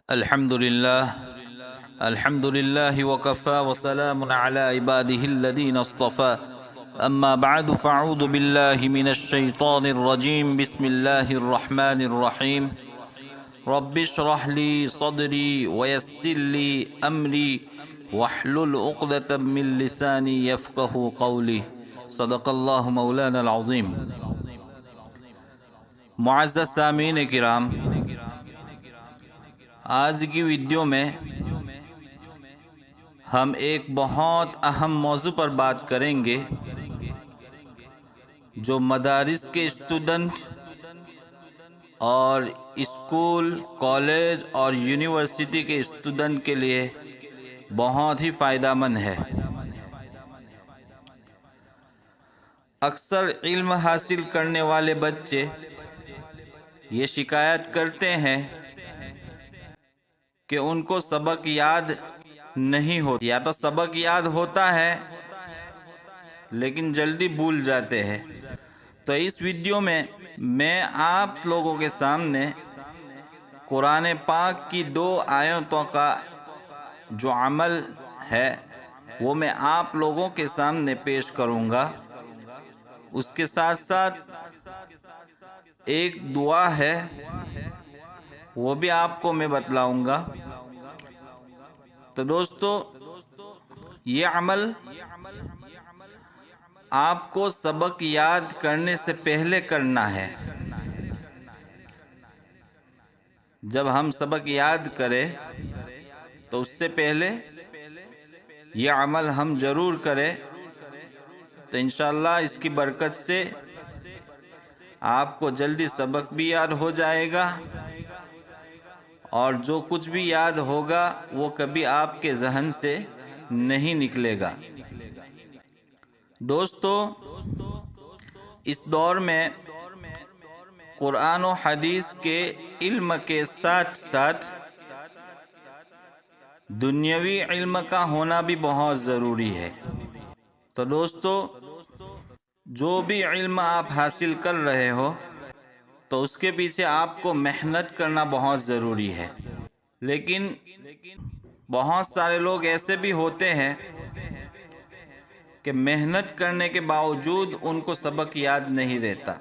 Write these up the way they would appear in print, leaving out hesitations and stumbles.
الحمد لله وكفى وسلام على عباده الذين اصطفى أما بعد فأعوذ بالله من الشيطان الرجيم بسم الله الرحمن الرحيم رب اشرح لي صدري ويسر لي أمري واحلل عقدة من لساني يفقه قولي صدق الله مولانا العظيم۔ معزز سامعین کرام، آج کی ویڈیو میں ہم ایک بہت اہم موضوع پر بات کریں گے جو مدارس کے اسٹوڈنٹ اور اسکول، کالج اور یونیورسٹی کے اسٹوڈنٹ کے لیے بہت ہی فائدہ مند ہے۔ اکثر علم حاصل کرنے والے بچے یہ شکایت کرتے ہیں کہ ان کو سبق یاد نہیں ہوتا، یا تو سبق یاد ہوتا ہے لیکن جلدی بھول جاتے ہیں۔ تو اس ویڈیو میں آپ لوگوں کے سامنے قرآن پاک کی 2 آیتوں کا جو عمل ہے وہ میں آپ لوگوں کے سامنے پیش کروں گا۔ اس کے ساتھ ساتھ ایک دعا ہے وہ بھی آپ کو میں بتلاؤں گا۔ تو دوستو، یہ عمل آپ کو سبق یاد کرنے سے پہلے کرنا ہے۔ جب ہم سبق یاد کریں تو اس سے پہلے یہ عمل ہم ضرور کریں، تو انشاءاللہ اس کی برکت سے آپ کو جلدی سبق بھی یاد ہو جائے گا، اور جو کچھ بھی یاد ہوگا وہ کبھی آپ کے ذہن سے نہیں نکلے گا۔ دوستو، اس دور میں قرآن و حدیث کے علم کے ساتھ ساتھ دنیاوی علم کا ہونا بھی بہت ضروری ہے۔ تو دوستو، جو بھی علم آپ حاصل کر رہے ہو تو اس کے پیچھے آپ کو محنت کرنا بہت ضروری ہے، لیکن بہت سارے لوگ ایسے بھی ہوتے ہیں کہ محنت کرنے کے باوجود ان کو سبق یاد نہیں رہتا،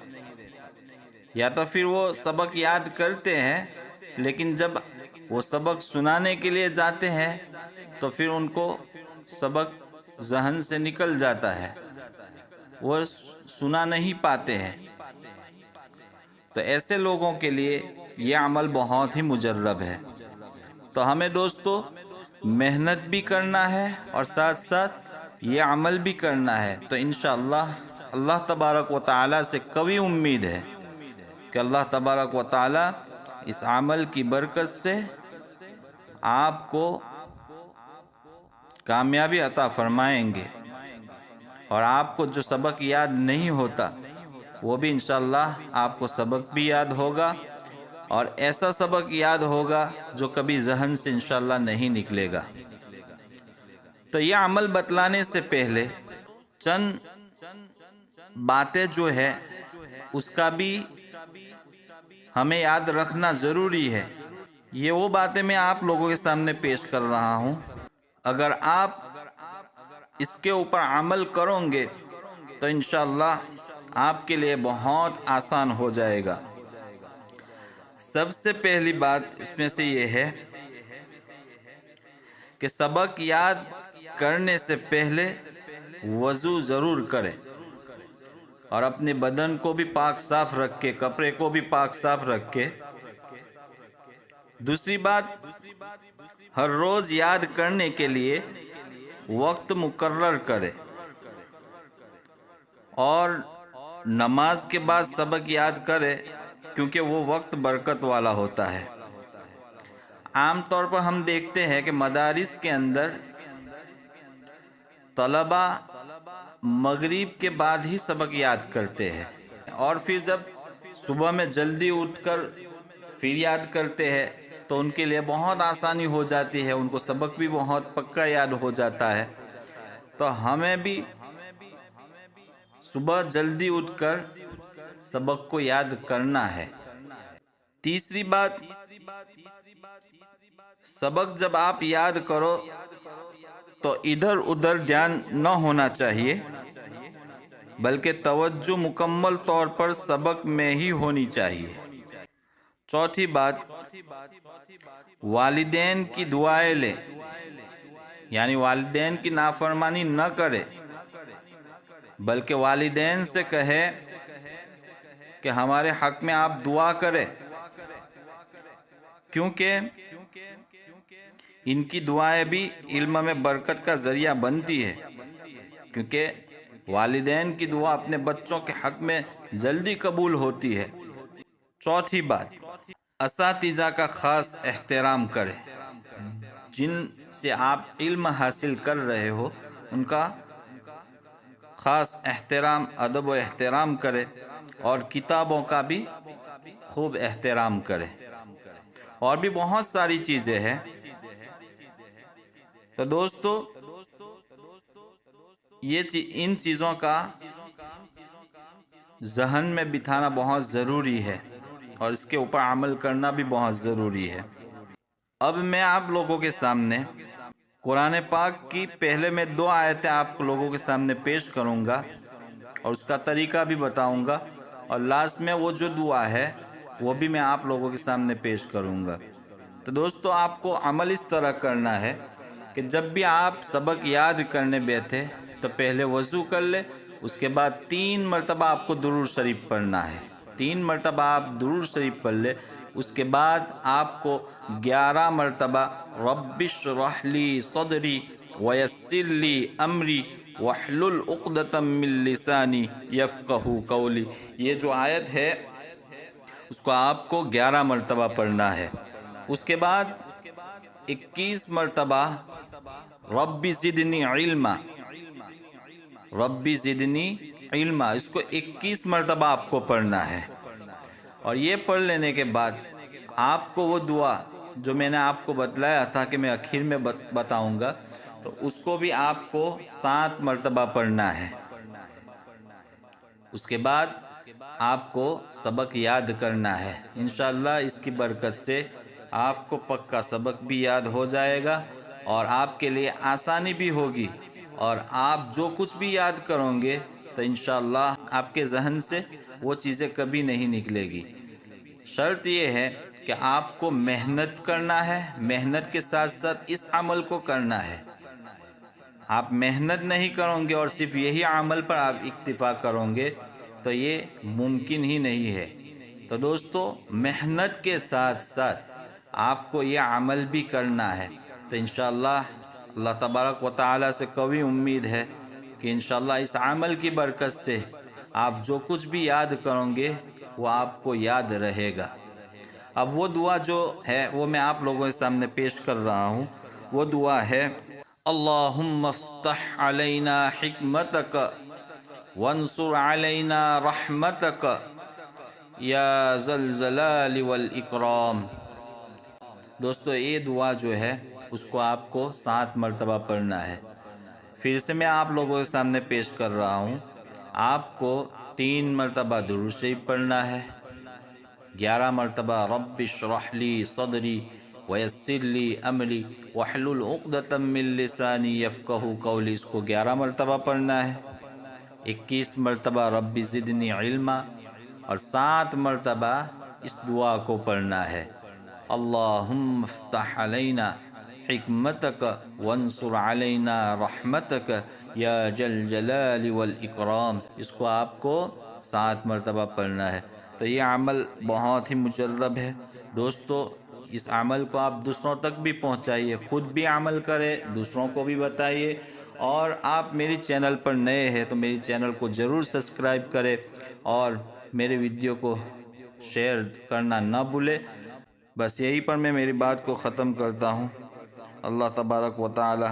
یا تو پھر وہ سبق یاد کرتے ہیں لیکن جب وہ سبق سنانے کے لیے جاتے ہیں تو پھر ان کو سبق ذہن سے نکل جاتا ہے، وہ سنا نہیں پاتے ہیں۔ تو ایسے لوگوں کے لیے یہ عمل بہت ہی مجرب ہے۔ تو ہمیں دوستو محنت بھی کرنا ہے اور ساتھ ساتھ یہ عمل بھی کرنا ہے۔ تو انشاءاللہ اللہ تبارک و تعالی سے قوی امید ہے کہ اللہ تبارک و تعالی اس عمل کی برکت سے آپ کو کامیابی عطا فرمائیں گے، اور آپ کو جو سبق یاد نہیں ہوتا وہ بھی انشاءاللہ آپ کو سبق بھی یاد ہوگا، اور ایسا سبق یاد ہوگا جو کبھی ذہن سے انشاءاللہ نہیں نکلے گا۔ تو یہ عمل بتلانے سے پہلے چند باتیں جو ہے اس کا بھی ہمیں یاد رکھنا ضروری ہے۔ یہ وہ باتیں میں آپ لوگوں کے سامنے پیش کر رہا ہوں، اگر آپ اس کے اوپر عمل کرو گے تو انشاءاللہ آپ کے لیے بہت آسان ہو جائے گا۔ سب سے پہلی بات اس میں سے یہ ہے کہ سبق یاد کرنے سے پہلے وضو ضرور کرے، اور اپنے بدن کو بھی پاک صاف رکھ کے، کپڑے کو بھی پاک صاف رکھ کے۔ دوسری بات، ہر روز یاد کرنے کے لیے وقت مقرر کرے، اور نماز کے بعد سبق یاد کرے، کیونکہ وہ وقت برکت والا ہوتا ہے۔ عام طور پر ہم دیکھتے ہیں کہ مدارس کے اندر طلبہ مغرب کے بعد ہی سبق یاد کرتے ہیں، اور پھر جب صبح میں جلدی اٹھ کر پھر یاد کرتے ہیں تو ان کے لیے بہت آسانی ہو جاتی ہے، ان کو سبق بھی بہت پکا یاد ہو جاتا ہے۔ تو ہمیں بھی صبح جلدی اٹھ کر سبق کو یاد کرنا ہے۔ تیسری بات، سبق جب آپ یاد کرو تو ادھر ادھر دھیان نہ ہونا چاہیے، بلکہ توجہ مکمل طور پر سبق میں ہی ہونی چاہیے۔ چوتھی بات، والدین کی دعائیں لے، یعنی والدین کی نافرمانی نہ کرے، بلکہ والدین سے کہے کہ ہمارے حق میں آپ دعا کریں، کیونکہ ان کی دعائیں بھی علم میں برکت کا ذریعہ بنتی ہے، کیونکہ والدین کی دعا اپنے بچوں کے حق میں جلدی قبول ہوتی ہے۔ چوتھی بات، اساتذہ کا خاص احترام کرے، جن سے آپ علم حاصل کر رہے ہو ان کا خاص احترام، ادب و احترام کرے، اور کتابوں کا بھی خوب احترام کرے، اور بھی بہت ساری چیزیں ہیں۔ تو دوستو، ان چیزوں کا ذہن میں بٹھانا بہت ضروری ہے، اور اس کے اوپر عمل کرنا بھی بہت ضروری ہے۔ اب میں آپ لوگوں کے سامنے قرآن پاک کی پہلے میں 2 آیتیں آپ لوگوں کے سامنے پیش کروں گا، اور اس کا طریقہ بھی بتاؤں گا، اور لاسٹ میں وہ جو دعا ہے وہ بھی میں آپ لوگوں کے سامنے پیش کروں گا۔ تو دوستو، آپ کو عمل اس طرح کرنا ہے کہ جب بھی آپ سبق یاد کرنے بیٹھے تو پہلے وضو کر لے، اس کے بعد 3 مرتبہ آپ کو درود شریف پڑھنا ہے۔ 3 مرتبہ آپ درود شریف پڑھ لے، اس کے بعد آپ کو 11 مرتبہ رب اشرح لی صدری ویسر لی امری واحلل عقدۃ من لسانی یفقہوا قولی، یہ جو آیت ہے اس کو آپ کو 11 مرتبہ پڑھنا ہے۔ اس کے بعد 21 مرتبہ رب زدنی علما، رب زدنی علما، اس کو 21 مرتبہ آپ کو پڑھنا ہے۔ اور یہ پڑھ لینے کے بعد آپ کو وہ دعا جو میں نے آپ کو بتلایا تھا کہ میں آخر میں بتاؤں گا، تو اس کو بھی آپ کو 7 مرتبہ پڑھنا ہے۔ اس کے بعد آپ کو سبق یاد کرنا ہے۔ انشاءاللہ اس کی برکت سے آپ کو پکا سبق بھی یاد ہو جائے گا، اور آپ کے لیے آسانی بھی ہوگی، اور آپ جو کچھ بھی یاد کرو گے تو انشاءاللہ آپ کے ذہن سے وہ چیزیں کبھی نہیں نکلے گی۔ شرط یہ ہے کہ آپ کو محنت کرنا ہے، محنت کے ساتھ ساتھ اس عمل کو کرنا ہے۔ آپ محنت نہیں کرو گے اور صرف یہی عمل پر آپ اکتفا کرو گے تو یہ ممکن ہی نہیں ہے۔ تو دوستو، محنت کے ساتھ ساتھ آپ کو یہ عمل بھی کرنا ہے، تو انشاءاللہ اللہ تبارک و تعالیٰ سے قوی امید ہے کہ انشاءاللہ اس عمل کی برکت سے آپ جو کچھ بھی یاد کرو گے وہ آپ کو یاد رہے گا۔ اب وہ دعا جو ہے وہ میں آپ لوگوں کے سامنے پیش کر رہا ہوں۔ وہ دعا ہے، اللہم افتح علینا حکمتک وانصر علینا رحمتک یا ذا الجلال والاکرام۔ دوستو، یہ دعا جو ہے اس کو آپ کو 7 مرتبہ پڑھنا ہے۔ پھر سے میں آپ لوگوں کے سامنے پیش کر رہا ہوں۔ آپ کو 3 مرتبہ درود شریف پڑھنا ہے، 11 مرتبہ رب اشرح لی صدری ویسر لی امری واحلل عقدۃ من لسانی یفقہوا قولی، اس کو 11 مرتبہ پڑھنا ہے، 21 مرتبہ رب زدنی علما، اور 7 مرتبہ اس دعا کو پڑھنا ہے، اللہم افتح علینا حکمتک وانصر علینا رحمتک یا ذا الجلال والاکرام۔ اس کو آپ کو 7 مرتبہ پڑھنا ہے۔ تو یہ عمل بہت ہی مجرب ہے دوستو، اس عمل کو آپ دوسروں تک بھی پہنچائیے، خود بھی عمل کرے، دوسروں کو بھی بتائیے، اور آپ میری چینل پر نئے ہیں تو میری چینل کو ضرور سبسکرائب کرے، اور میرے ویڈیو کو شیئر کرنا نہ بھولے۔ بس یہی پر میں میری بات کو ختم کرتا ہوں۔ اللہ تبارک و تعالی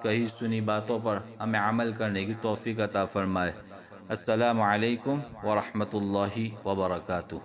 کہی سنی باتوں پر ہمیں عمل کرنے کی توفیق عطا فرمائے۔ السلام علیکم ورحمۃ اللہ وبرکاتہ۔